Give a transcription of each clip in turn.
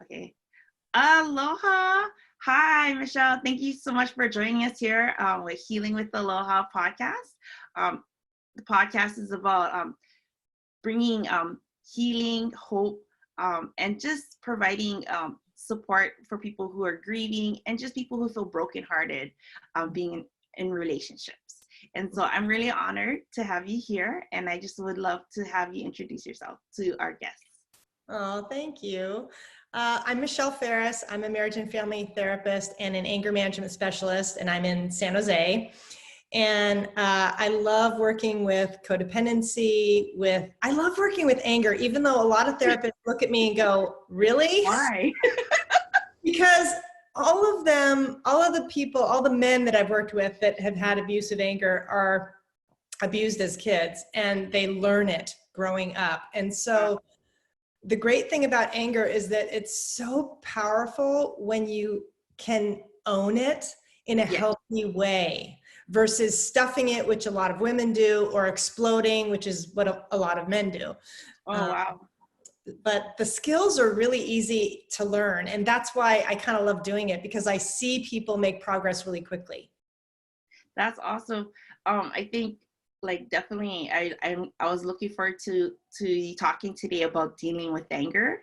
Okay. Aloha. Hi, Michelle. Thank you so much for joining us here with Healing with Aloha podcast. The podcast is about bringing healing, hope, and just providing support for people who are grieving and just people who feel brokenhearted being in relationships. And so I'm really honored to have you here, and I just would love to have you introduce yourself to our guests. Oh, thank you. I'm Michelle Farris. I'm a marriage and family therapist and an anger management specialist, and I'm in San Jose. And I love working with codependency, I love working with anger, even though a lot of therapists look at me and go, really? Why? Because all of the people, all the men that I've worked with that have had abusive anger are abused as kids, and they learn it growing up. And so the great thing about anger is that it's so powerful when you can own it in a healthy way versus stuffing it, which a lot of women do, or exploding, which is what a lot of men do. Oh, wow. But the skills are really easy to learn. And that's why I kind of love doing it, because I see people make progress really quickly. That's awesome. I think definitely I was looking forward to talking today about dealing with anger,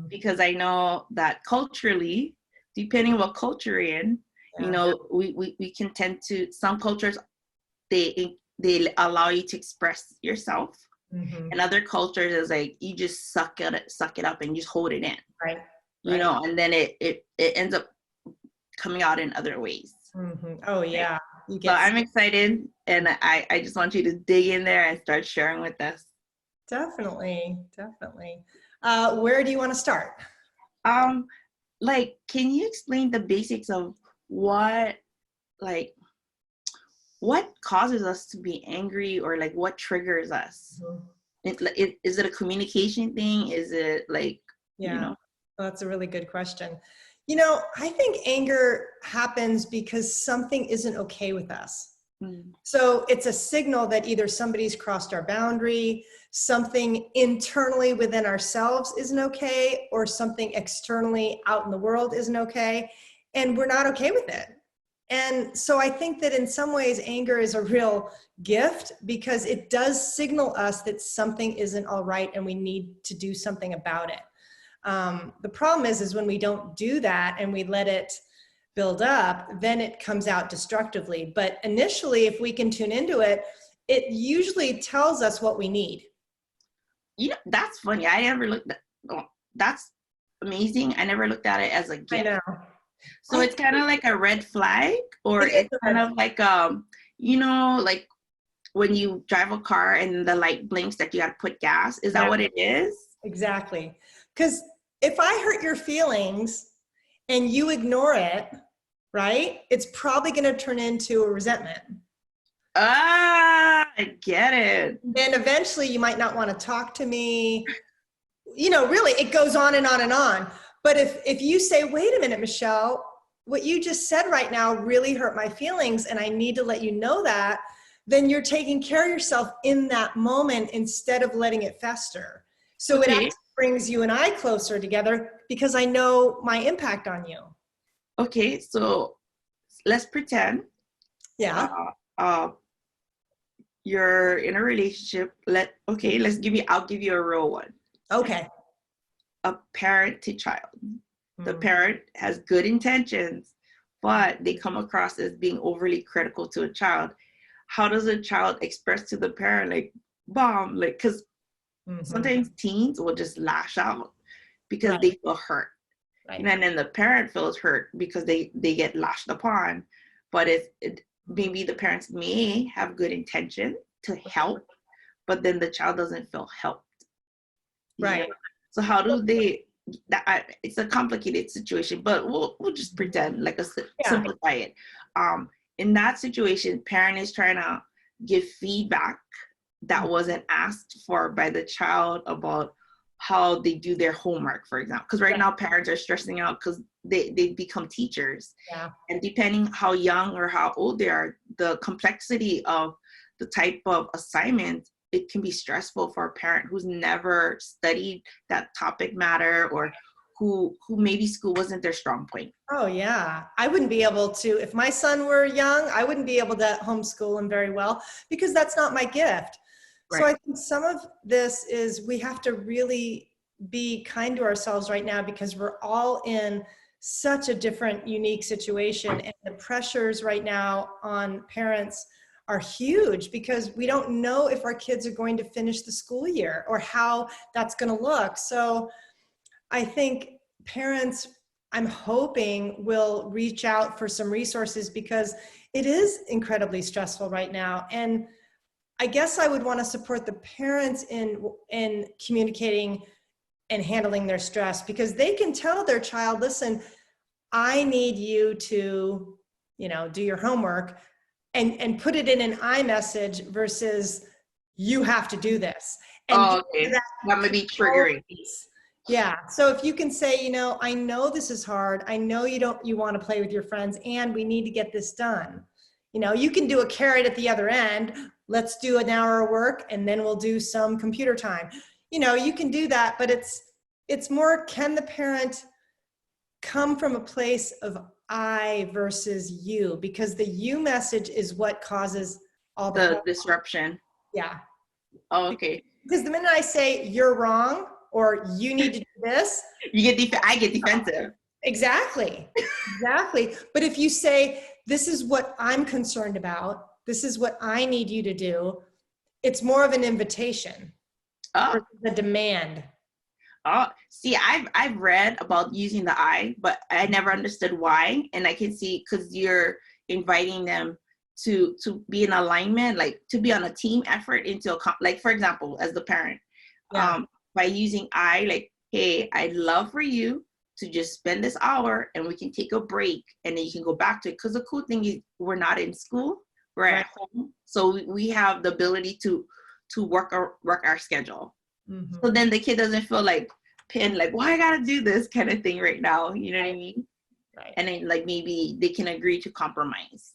because I know that culturally, depending on what culture you're in, we can tend to, some cultures, they allow you to express yourself. And other cultures is like, you just suck it up and just hold it in. Right. You know, and then it ends up coming out in other ways. Oh yeah. Right? So I'm excited, and I just want you to dig in there and start sharing with us. Definitely. Where do you want to start? Can you explain the basics of what causes us to be angry, or what triggers us? Is it a communication thing? Is it Well, that's a really good question. I think anger happens because something isn't okay with us. So it's a signal that either somebody's crossed our boundary, something internally within ourselves isn't okay, or something externally out in the world isn't okay, and we're not okay with it. And so I think that in some ways anger is a real gift, because it does signal us that something isn't all right and we need to do something about it. The problem is when we don't do that and we let it build up, then it comes out destructively. But initially, if we can tune into it, it usually tells us what we need. That's funny. I never looked at, that's amazing. I never looked at it as a gift. I know. So it's kind of like a red flag, or it's kind of like, when you drive a car and the light blinks that you got to put gas. Is that what it is? Exactly. Because if I hurt your feelings and you ignore it, right, it's probably going to turn into a resentment. I get it. Then eventually you might not want to talk to me. Really, it goes on and on and on. But if you say, wait a minute, Michelle, what you just said right now really hurt my feelings, and I need to let you know that, then you're taking care of yourself in that moment instead of letting it fester. So it actually brings you and I closer together, because I know my impact on you. Okay, so let's pretend. You're in a relationship. I'll give you a real one. Okay. A parent to child. The parent has good intentions, but they come across as being overly critical to a child. How does a child express to the parent, because sometimes teens will just lash out because they feel hurt. Right. And then the parent feels hurt because they get lashed upon. But maybe the parents may have good intention to help, but then the child doesn't feel helped. Right. So how do they? It's a complicated situation, but we'll just pretend, simplify it. In that situation, parent is trying to give feedback that wasn't asked for by the child about how they do their homework, for example. Because right now parents are stressing out because they become teachers. Yeah. And depending how young or how old they are, the complexity of the type of assignment, it can be stressful for a parent who's never studied that topic matter, or who maybe school wasn't their strong point. Oh yeah. I wouldn't be able to, if my son were young, I wouldn't be able to homeschool him very well because that's not my gift. Right. So I think some of this is we have to really be kind to ourselves right now because we're all in such a different, unique situation. And the pressures right now on parents are huge because we don't know if our kids are going to finish the school year or how that's going to look. So I think parents, I'm hoping, will reach out for some resources because it is incredibly stressful right now. And I guess I would want to support the parents in communicating and handling their stress because they can tell their child, listen, I need you to, do your homework and put it in an iMessage versus you have to do this. And okay. That may be triggering. Yeah. So if you can say, I know this is hard. I know you want to play with your friends and we need to get this done. You can do a carrot at the other end. Let's do an hour of work and then we'll do some computer time. You can do that, but it's more, can the parent come from a place of I versus you? Because the you message is what causes all the disruption. Yeah. Oh, okay. Because the minute I say you're wrong or you need to do this, I get defensive. Exactly. But if you say, this is what I'm concerned about, this is what I need you to do, it's more of an invitation versus a demand. Oh, see, I've read about using the I, but I never understood why. And I can see because you're inviting them to be in alignment, like to be on a team effort into like, for example, as the parent, by using I, like, hey, I'd love for you to just spend this hour and we can take a break and then you can go back to it. Because the cool thing is we're not in school, we're at home. So we have the ability to work our schedule. Mm-hmm. So then the kid doesn't feel like pinned, like, well, I gotta do this kind of thing right now. You know what I mean? Right. And then like maybe they can agree to compromise.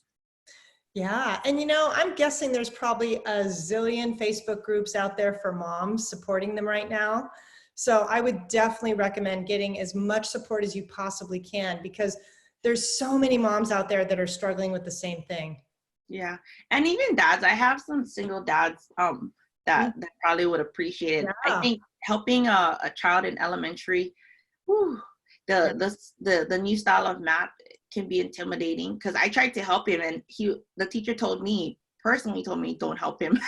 Yeah. And I'm guessing there's probably a zillion Facebook groups out there for moms supporting them right now. So I would definitely recommend getting as much support as you possibly can because there's so many moms out there that are struggling with the same thing. Yeah. And even dads, I have some single dads that probably would appreciate it. Yeah. I think helping a child in elementary, the new style of math can be intimidating because I tried to help him and the teacher personally told me don't help him.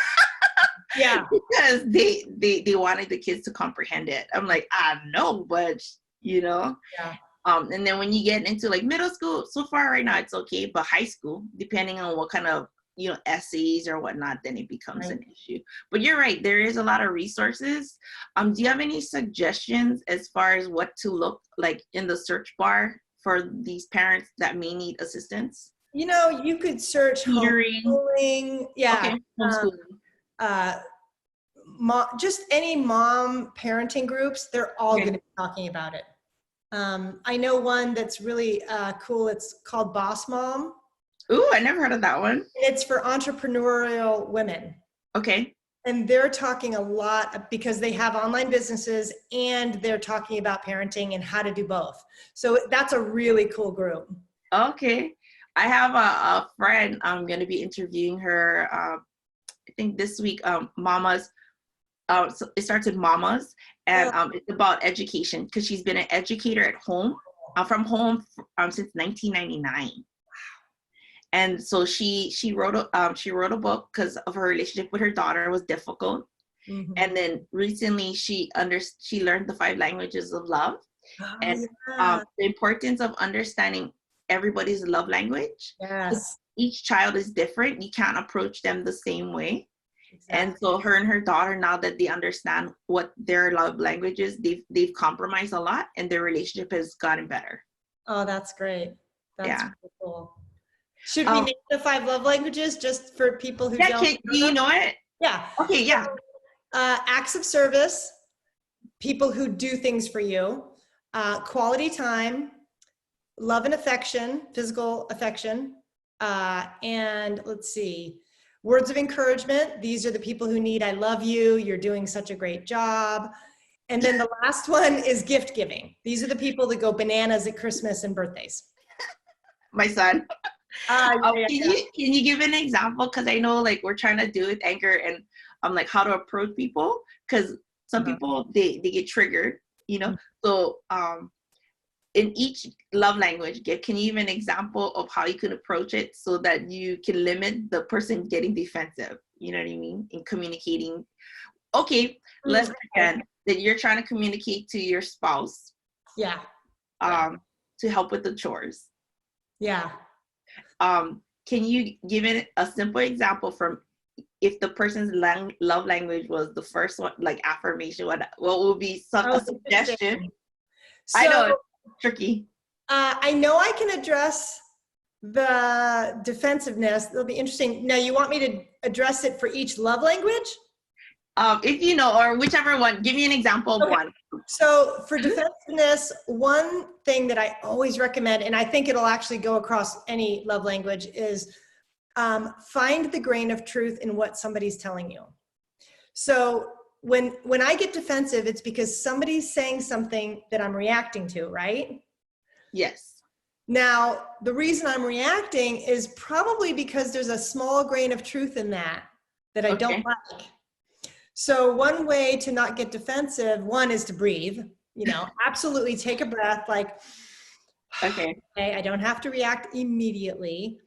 Yeah. Because they wanted the kids to comprehend it. I'm like, no, but Yeah. And then when you get into like middle school, so far right now it's okay, but high school, depending on what kind of essays or whatnot, then it becomes an issue. But you're right, there is a lot of resources. Do you have any suggestions as far as what to look like in the search bar for these parents that may need assistance? You could search homeschooling. Yeah. Okay. Homeschooling. Just any mom parenting groups, they're all going to be talking about it. I know one that's really cool. It's called Boss Mom. Ooh, I never heard of that one. It's for entrepreneurial women. Okay. And they're talking a lot because they have online businesses and they're talking about parenting and how to do both. So that's a really cool group. Okay. I have a friend. I'm going to be interviewing her, I think this week, Mamas. So it starts with Mamas, and it's about education because she's been an educator at home, from home since 1999. And so she wrote a book because of her relationship with her daughter was difficult. Mm-hmm. And then recently she learned the 5 languages of love, and the importance of understanding everybody's love language. Yes. Each child is different. You can't approach them the same way. Exactly. And so her and her daughter, now that they understand what their love language is, they've compromised a lot and their relationship has gotten better. Oh, that's great. That's really cool. Should we name the 5 love languages just for people who don't know? Do you know it? Yeah. Okay, yeah. Acts of service, people who do things for you, quality time, love and affection, physical affection, and let's see, words of encouragement. These are the people who need, I love you, you're doing such a great job. And then the last one is gift giving. These are the people that go bananas at Christmas and birthdays. My son. Yeah. Can you give an example? Because I know like we're trying to do with anger and like how to approach people. Because some people they get triggered, you know. So in each love language, can you give an example of how you can approach it so that you can limit the person getting defensive? You know what I mean? In communicating. Okay, let's pretend that you're trying to communicate to your spouse. Yeah. To help with the chores. Yeah. Can you give it a simple example from if the person's love language was the first one, like affirmation? What would be a suggestion? So, I know it's tricky. I know I can address the defensiveness. It'll be interesting. Now, you want me to address it for each love language? If you know, or whichever one, give me an example of one. So for defensiveness, one thing that I always recommend, and I think it'll actually go across any love language, is find the grain of truth in what somebody's telling you. So when I get defensive, it's because somebody's saying something that I'm reacting to, right? Yes. Now, the reason I'm reacting is probably because there's a small grain of truth in that I don't like. So one way to not get defensive, one is to breathe, absolutely take a breath, like, okay, I don't have to react immediately.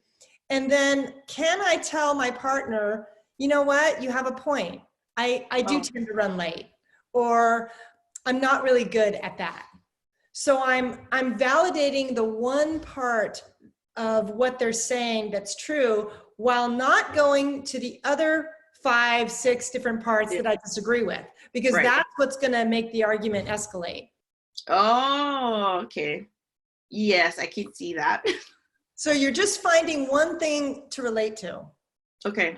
And then can I tell my partner, you know what, you have a point. I do tend to run late, or I'm not really good at that. So I'm validating the one part of what they're saying that's true while not going to the other 5, 6 different parts that I disagree with, because that's what's going to make the argument escalate. Oh, okay. Yes, I can see that. So you're just finding one thing to relate to. Okay.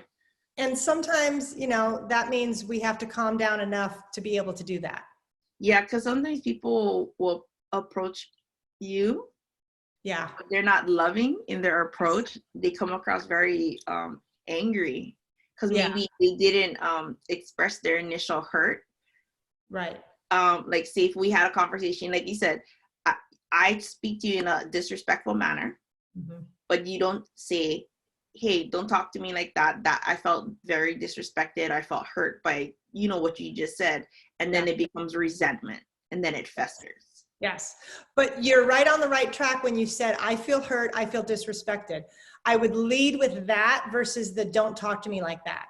And sometimes, that means we have to calm down enough to be able to do that. Yeah, because sometimes people will approach you. Yeah. But they're not loving in their approach. They come across very angry. Because maybe they didn't express their initial hurt. Right. Like, say if we had a conversation, like you said, I speak to you in a disrespectful manner, but you don't say, hey, don't talk to me like that. That I felt very disrespected. I felt hurt by, what you just said. And then it becomes resentment, and then it festers. Yes. But you're right on the right track when you said, I feel hurt, I feel disrespected. I would lead with that versus the don't talk to me like that.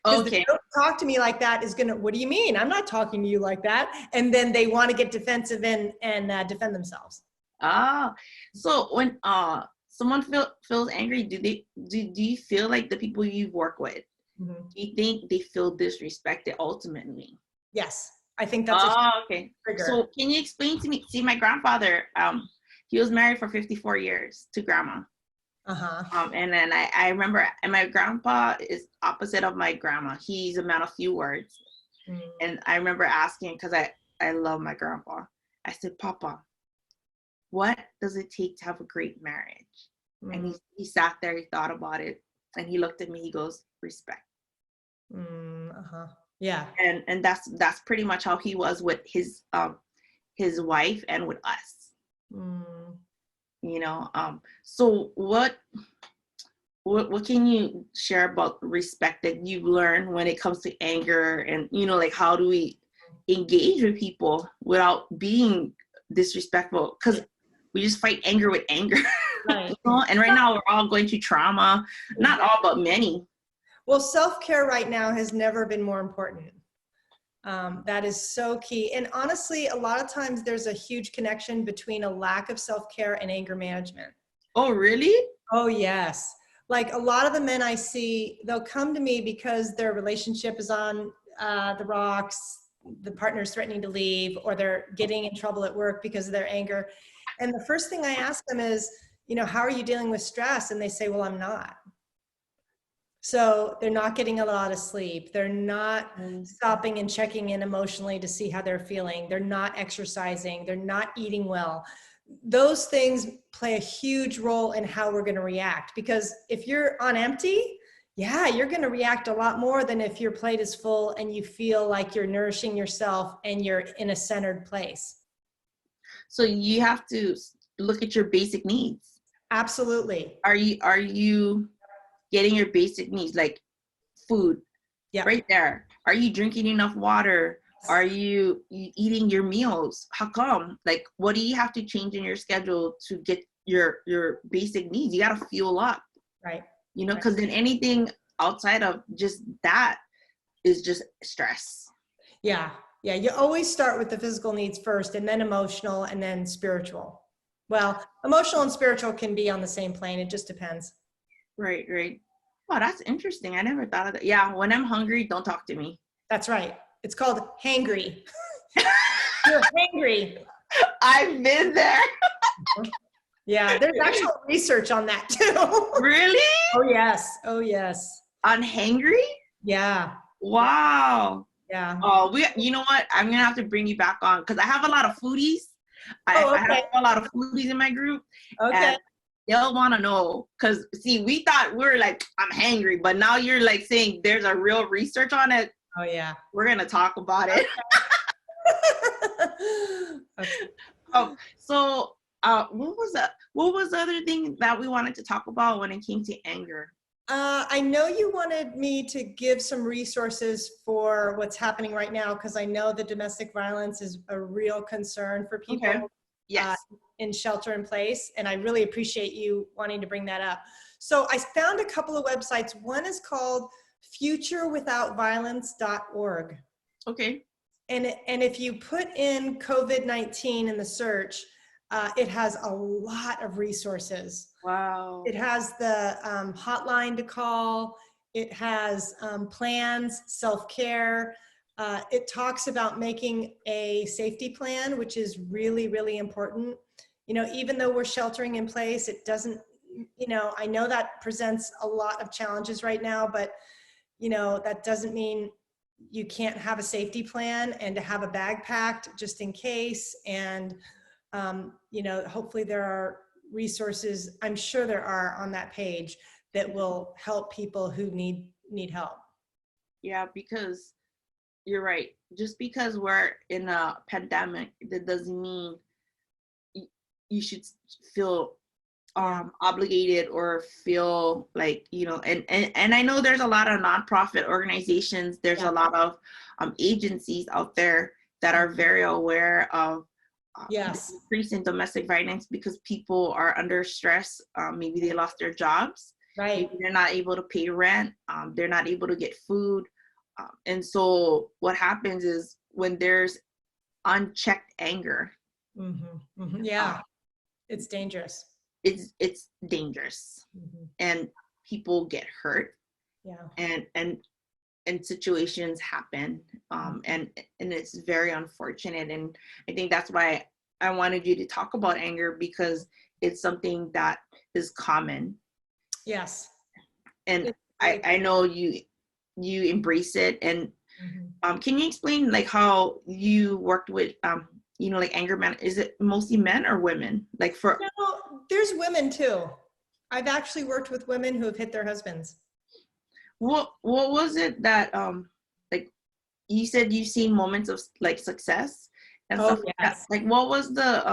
Okay. The don't talk to me like that is what do you mean? I'm not talking to you like that. And then they want to get defensive and defend themselves. So when someone feels angry, do you feel like the people you work with, do you think they feel disrespected ultimately? Yes. I think that's okay. Trigger. So can you explain to me, see, my grandfather, he was married for 54 years to grandma. And then I remember, and my grandpa is opposite of my grandma. He's a man of few words. And I remember asking, because I love my grandpa. I said, Papa, what does it take to have a great marriage? And he sat there, he thought about it, and he looked at me, he goes, respect. Yeah. And that's pretty much how he was with his wife and with us. So what can you share about respect that you've learned when it comes to anger, and like how do we engage with people without being disrespectful? Because we just fight anger with anger. Right. And right now we're all going through trauma. Not all, but many. Well, self-care right now has never been more important. That is so key. And honestly, a lot of times there's a huge connection between a lack of self-care and anger management. Oh, really? Oh, yes. Like a lot of the men I see, they'll come to me because their relationship is on the rocks, the partner's threatening to leave, or they're getting in trouble at work because of their anger. And the first thing I ask them is, how are you dealing with stress? And they say, well, I'm not. So they're not getting a lot of sleep. They're not stopping and checking in emotionally to see how they're feeling. They're not exercising. They're not eating well. Those things play a huge role in how we're going to react, because if you're on empty, yeah, you're going to react a lot more than if your plate is full and you feel like you're nourishing yourself and you're in a centered place. So you have to look at your basic needs. Absolutely. Are you getting your basic needs, like food? Yeah. Right there. Are you drinking enough water? Are you eating your meals? How come? Like, what do you have to change in your schedule to get your basic needs? You got to fuel up. Right. You know, because then anything outside of just that is just stress. Yeah. Yeah. You always start with the physical needs first, and then emotional, and then spiritual. Well, emotional and spiritual can be on the same plane. It just depends. Right. Right. Wow, that's interesting. I never thought of that. Yeah. When I'm hungry, don't talk to me. That's right. It's called hangry. You're hangry. I've been there. Yeah. There's actual research on that too. Really? Oh, yes. Oh, yes. On hangry? Yeah. Wow. Yeah. Oh, you know what? I'm gonna have to bring you back on because I have a lot of foodies. I have a lot of foodies in my group. Okay. They'll want to know because see, we thought we were like, I'm hangry, but now you're like saying there's a real research on it. Oh yeah. We're gonna talk about it. Okay. Oh, so what was the other thing that we wanted to talk about when it came to anger? I know you wanted me to give some resources for what's happening right now, because I know the domestic violence is a real concern for people. Okay. Yes. In shelter in place. And I really appreciate you wanting to bring that up. So I found a couple of websites. One is called futurewithoutviolence.org. Okay. And if you put in COVID-19 in the search, it has a lot of resources. Wow. It has the hotline to call. It has plans, self-care. It talks about making a safety plan, which is really, really important. You know, even though we're sheltering in place, it doesn't, you know, I know that presents a lot of challenges right now, but, you know, that doesn't mean you can't have a safety plan and to have a bag packed just in case. And, you know, hopefully there are resources, I'm sure there are on that page that will help people who need help. Yeah, because you're right. Just because we're in a pandemic, that doesn't mean you should feel obligated or feel like, you know, and I know there's a lot of nonprofit organizations. There's a lot of agencies out there that are very aware of the increase in domestic violence because people are under stress. Maybe they lost their jobs. Right. Maybe they're not able to pay rent. They're not able to get food. And so what happens is when there's unchecked anger, it's dangerous. It's dangerous, and people get hurt. And situations happen, and it's very unfortunate. And I think that's why I wanted you to talk about anger, because it's something that is common. Yes. And I know you embrace it. And can you explain like how you worked with you know, like anger man? Is it mostly men or women? Like for there's women too. I've actually worked with women who have hit their husbands. What was it that like you said you've seen moments of like success and stuff like that? Like what was the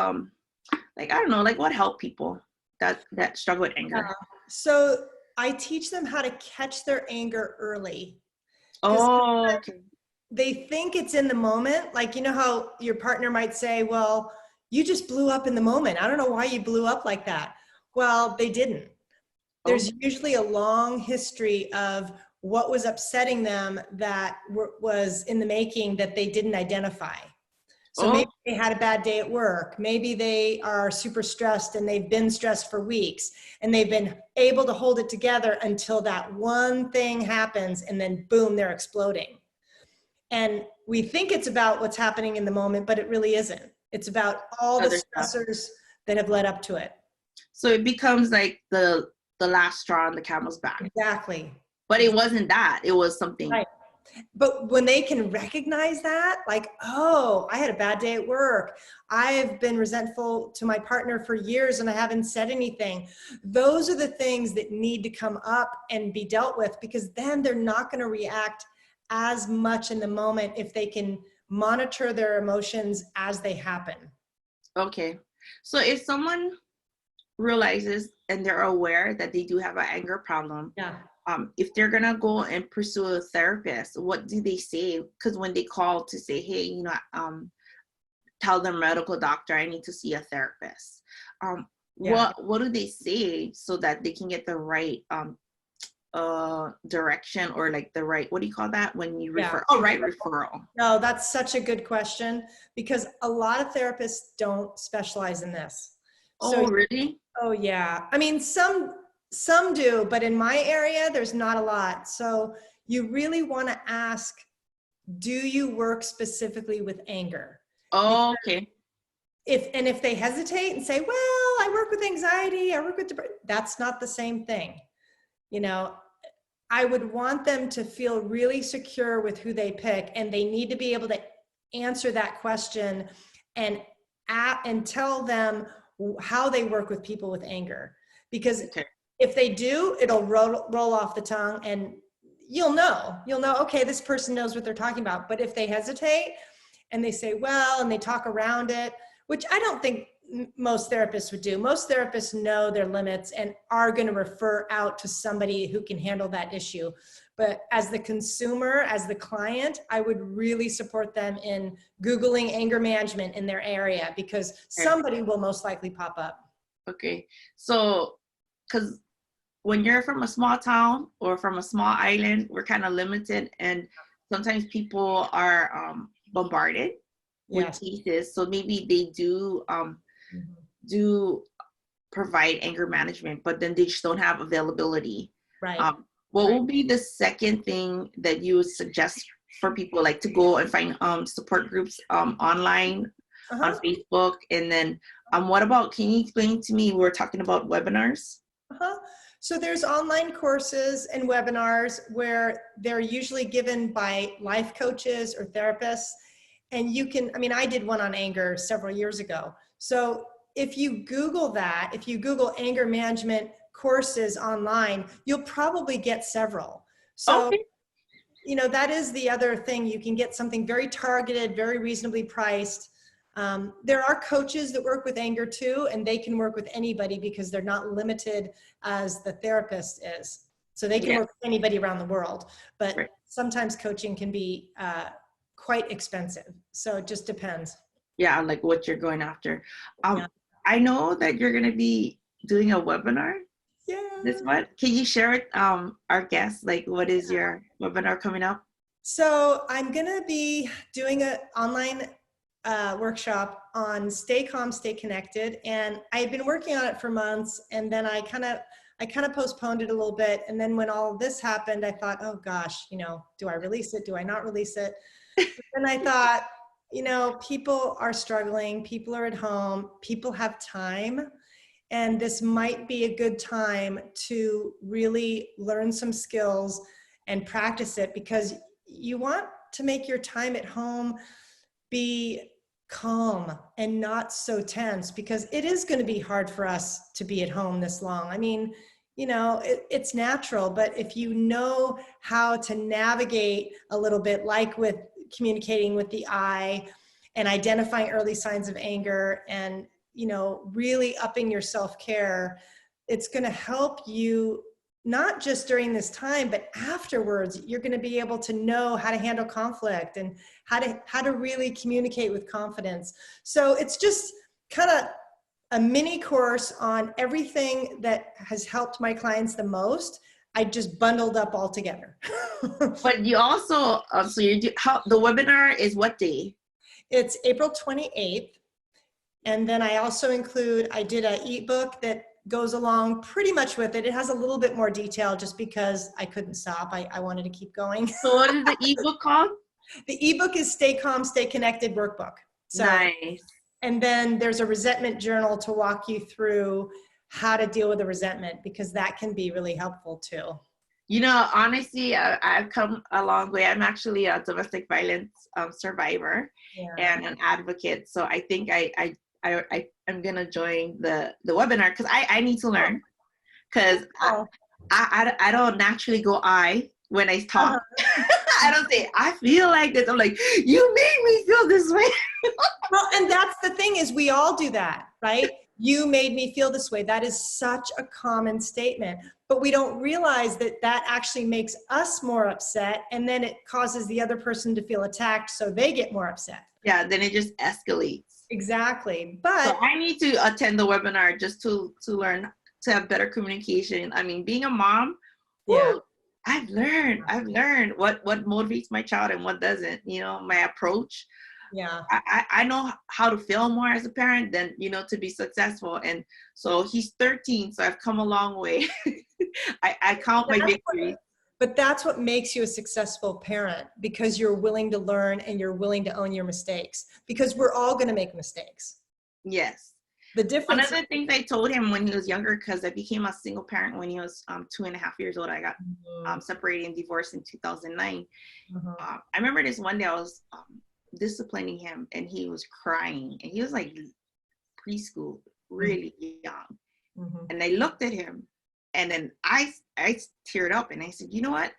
like, I don't know, like what helped people that struggle with anger? So I teach them how to catch their anger early. Oh, okay. They think it's in the moment. Like, you know how your partner might say, well, you just blew up in the moment. I don't know why you blew up like that. Well, they didn't. There's usually a long history of what was upsetting them that was in the making that they didn't identify. So maybe they had a bad day at work. Maybe they are super stressed and they've been stressed for weeks and they've been able to hold it together until that one thing happens and then boom, they're exploding. And we think it's about what's happening in the moment, but it really isn't. It's about all the stressors that have led up to it. So it becomes like the last straw on the camel's back. Exactly. But it wasn't that. It was something. Right. But when they can recognize that, like, oh, I had a bad day at work. I've been resentful to my partner for years and I haven't said anything. Those are the things that need to come up and be dealt with, because then they're not going to react as much in the moment if they can monitor their emotions as they happen. Okay. So if someone realizes and they're aware that they do have an anger problem, if they're going to go and pursue a therapist, what do they say? Because when they call to say, hey, you know, tell their medical doctor, I need to see a therapist. What do they say so that they can get the right direction, or like the right, what do you call that when you refer? Oh, right, referral. No, that's such a good question, because a lot of therapists don't specialize in this. Oh, really? Oh, yeah. I mean, some do, but in my area, there's not a lot. So you really want to ask, do you work specifically with anger? Oh, okay. If they hesitate and say, well, I work with anxiety, I work with depression, that's not the same thing. You know, I would want them to feel really secure with who they pick, and they need to be able to answer that question and tell them how they work with people with anger. Because if they do, it'll roll off the tongue, and you'll know, okay, this person knows what they're talking about. But if they hesitate and they say, well, and they talk around it, which I don't think most therapists would do. Most therapists know their limits and are going to refer out to somebody who can handle that issue. But as the consumer, as the client, I would really support them in Googling anger management in their area, because somebody will most likely pop up. Okay. So, because when you're from a small town or from a small island, we're kind of limited, and sometimes people are bombarded with cases. So maybe they do provide anger management, but then they just don't have availability. Right. What will be the second thing that you would suggest for people, like to go and find support groups online on Facebook? And then what about, can you explain to me, we're talking about webinars? So there's online courses and webinars where they're usually given by life coaches or therapists. And you can, I mean, I did one on anger several years ago. So if you Google that, if you Google anger management courses online, you'll probably get several. So, you know, that is the other thing. You can get something very targeted, very reasonably priced. There are coaches that work with anger too, and they can work with anybody because they're not limited as the therapist is. So they can work with anybody around the world, but sometimes coaching can be quite expensive. So it just depends. Yeah, like what you're going after. I know that you're going to be doing a webinar. This month. Can you share with our guests, like, what is your webinar coming up? So I'm going to be doing an online workshop on Stay Calm, Stay Connected. And I had been working on it for months, and then I kind of postponed it a little bit. And then when all of this happened, I thought, oh gosh, you know, do I release it? Do I not release it? And I thought, you know, people are struggling, people are at home, people have time. And this might be a good time to really learn some skills and practice it, because you want to make your time at home be calm and not so tense, because it is going to be hard for us to be at home this long. I mean, you know, it's natural, but if you know how to navigate a little bit, like with communicating with the eye and identifying early signs of anger and, you know, really upping your self-care, it's going to help you not just during this time, but afterwards. You're going to be able to know how to handle conflict and how to really communicate with confidence. So it's just kind of a mini course on everything that has helped my clients the most. I just bundled up all together. But you also, so you do, the webinar is what day? It's April 28th. And then I also I did an ebook that goes along pretty much with it. It has a little bit more detail just because I couldn't stop. I wanted to keep going. So what is the ebook called? The ebook is Stay Calm, Stay Connected Workbook. So, nice. And then there's a resentment journal to walk you through how to deal with the resentment, because that can be really helpful too. You know, honestly, I've come a long way. I'm actually a domestic violence survivor and an advocate. So I think I'm gonna join the webinar because I need to learn, because I don't naturally go I when I talk. I don't say I feel like this. I'm like, you made me feel this way. Well, and that's the thing, is we all do that, right? You made me feel this way. That is such a common statement, but we don't realize that that actually makes us more upset, and then it causes the other person to feel attacked, so they get more upset. Yeah, then it just escalates. Exactly. But so I need to attend the webinar just to learn to have better communication. I mean, being a mom, woo, I've learned what motivates my child and what doesn't, you know, my approach. Yeah. I know how to fail more as a parent than, you know, to be successful. And so he's 13, so I've come a long way. I count my victories. But that's what makes you a successful parent, because you're willing to learn and you're willing to own your mistakes, because we're all going to make mistakes. Yes. The difference. One of the things I told him when he was younger, because I became a single parent when he was 2.5 years old. I got separated and divorced in 2009. I remember this one day I was disciplining him and he was crying, and he was like preschool, really young. And I looked at him, and then I teared up and I said, you know what?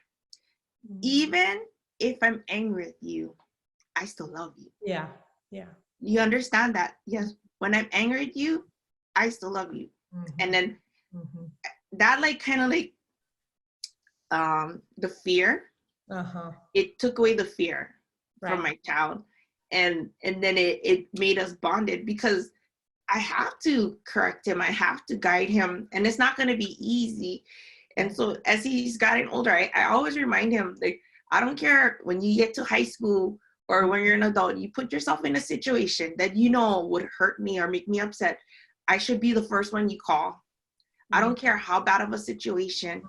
Even if I'm angry with you, I still love you. Yeah. Yeah. You understand that? Yes. When I'm angry at you, I still love you. And then that like kind of like the fear, it took away the fear from my child. And then it made us bonded, because I have to correct him. I have to guide him, and it's not going to be easy. And so as he's gotten older, I always remind him, like, I don't care when you get to high school or when you're an adult, you put yourself in a situation that you know would hurt me or make me upset. I should be the first one you call. I don't care how bad of a situation.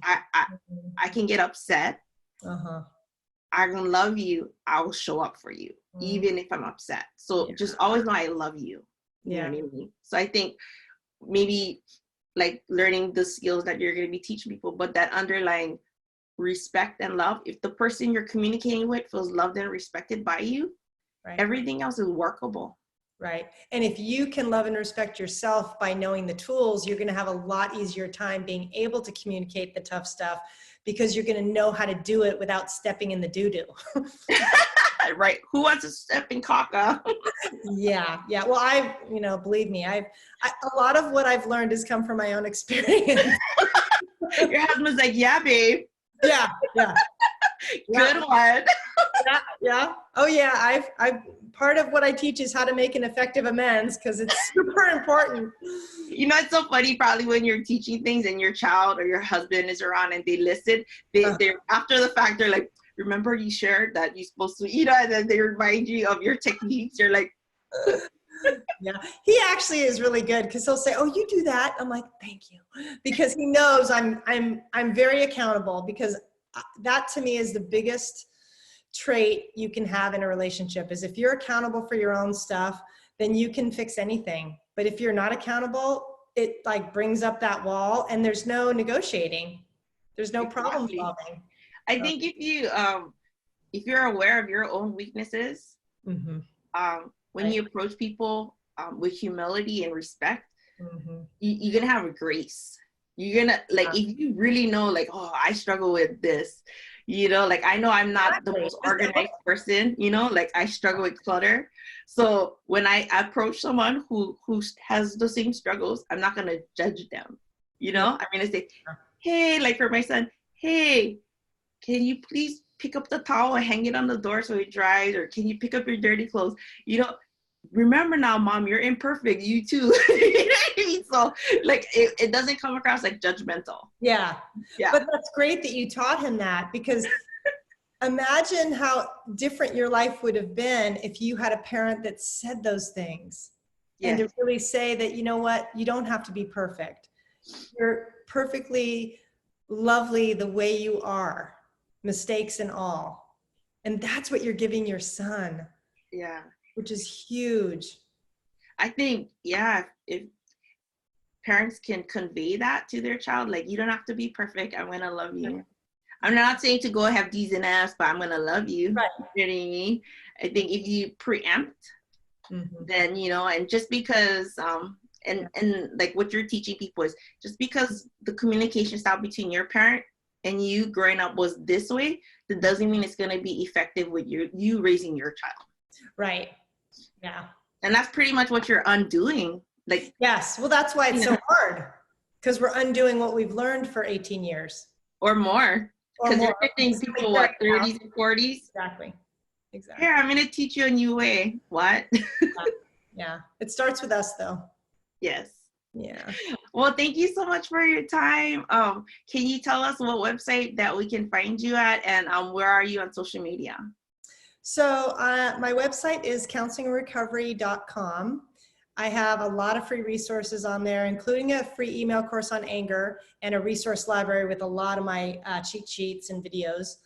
I can get upset. I can love you. I will show up for you, even if I'm upset. So just always know I love you. You know what I mean? So I think maybe like learning the skills that you're going to be teaching people, but that underlying respect and love. If the person you're communicating with feels loved and respected by you, everything else is workable. Right. And if you can love and respect yourself by knowing the tools, you're going to have a lot easier time being able to communicate the tough stuff, because you're going to know how to do it without stepping in the doo-doo. Right. Who wants to step in caca? Yeah. Well, believe me, a lot of what I've learned has come from my own experience. Your husband's like, yeah, babe. Yeah. Good one. Yeah. Oh yeah. I've part of what I teach is how to make an effective amends, because it's super important. You know, it's so funny, probably when you're teaching things and your child or your husband is around and they listen, they're after the fact, they're like, remember you shared that you're supposed to, you know, and then they remind you of your techniques. You're like, yeah, he actually is really good, because he'll say, oh, you do that. I'm like, thank you. Because he knows I'm very accountable, because that to me is the biggest trait you can have in a relationship, is if you're accountable for your own stuff, then you can fix anything. But if you're not accountable, it like brings up that wall, and there's no negotiating. There's no problem solving. I think if you're aware of your own weaknesses, when you approach people with humility and respect, you're gonna have a grace. You're gonna like, if you really know, like, oh, I struggle with this, you know, like I know I'm not the most organized person, you know, like I struggle with clutter. So when I approach someone who has the same struggles, I'm not gonna judge them, you know. I'm gonna say, hey, like for my son, hey, can you please pick up the towel and hang it on the door so it dries? Or can you pick up your dirty clothes? You know, remember now, mom, you're imperfect. You too. You know what I mean? So like, it doesn't come across like judgmental. Yeah. But that's great that you taught him that, because imagine how different your life would have been if you had a parent that said those things. And to really say that, you know what, you don't have to be perfect. You're perfectly lovely the way you are, mistakes and all. And that's what you're giving your son. Yeah. Which is huge. I think, if parents can convey that to their child, like, you don't have to be perfect. I'm going to love you. I'm not saying to go have D's and F's, but I'm going to love you. Right. You know what I mean? I think if you preempt, then, you know, and just because, and like what you're teaching people is just because the communication style between your parent and you growing up was this way, that doesn't mean it's going to be effective with you raising your child. Right. Yeah. And that's pretty much what you're undoing. Like, yes. Well, that's why it's so hard, because we're undoing what we've learned for 18 years. Or more. Because you're teaching people, what, 30s and 40s? Exactly. Here, I'm going to teach you a new way. What? Yeah. It starts with us, though. Yes. Yeah. Well, thank you so much for your time. Can you tell us what website that we can find you at, and where are you on social media? So my website is counselingrecovery.com. I have a lot of free resources on there, including a free email course on anger and a resource library with a lot of my cheat sheets and videos.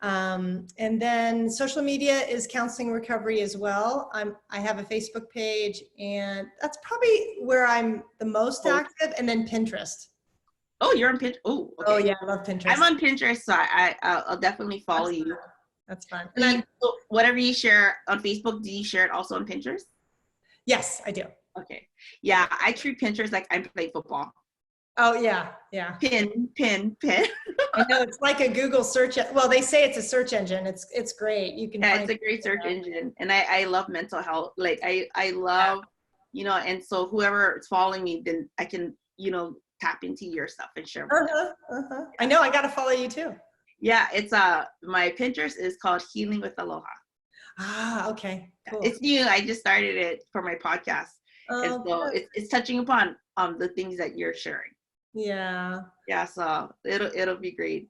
And then social media is Counseling Recovery as well. I have a Facebook page, and that's probably where I'm the most active, and then Pinterest. Oh, you're on Pinterest. Oh, okay. Oh yeah, I love Pinterest. I'm on Pinterest, so I'll definitely follow you. That's fun. And then whatever you share on Facebook, do you share it also on Pinterest? Yes, I do. Okay. Yeah, I treat Pinterest like I play football. Oh yeah, yeah. Pin. I know, it's like a Google search. Well, they say it's a search engine. It's great. You can. Yeah, it's a great search engine, and I love mental health. Like I love, you know, and so whoever is following me, then I can, you know, tap into your stuff and share. I know. I got to follow you too. Yeah, it's my Pinterest is called Healing with Aloha. Ah, okay, cool. It's new. I just started it for my podcast, and so it's touching upon the things that you're sharing. Yeah. Yeah, so it'll be great.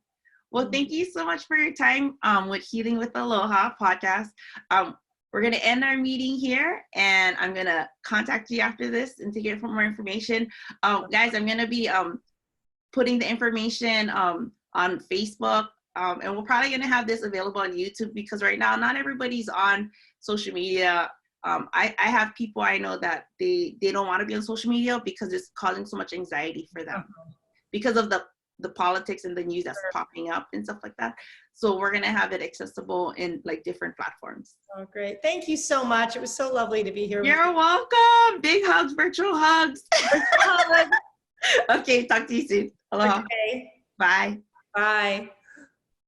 Well, thank you so much for your time with Healing with Aloha podcast. We're gonna end our meeting here, and I'm gonna contact you after this and to get more information. Guys, I'm gonna be putting the information on Facebook, and we're probably gonna have this available on YouTube, because right now not everybody's on social media. I have people I know that they don't want to be on social media because it's causing so much anxiety for them because of the politics and the news that's popping up and stuff like that. So we're going to have it accessible in like different platforms. Oh, great. Thank you so much. It was so lovely to be here. You're welcome. Big hugs, virtual hugs. Okay, talk to you soon. Aloha. Okay. Bye. Bye.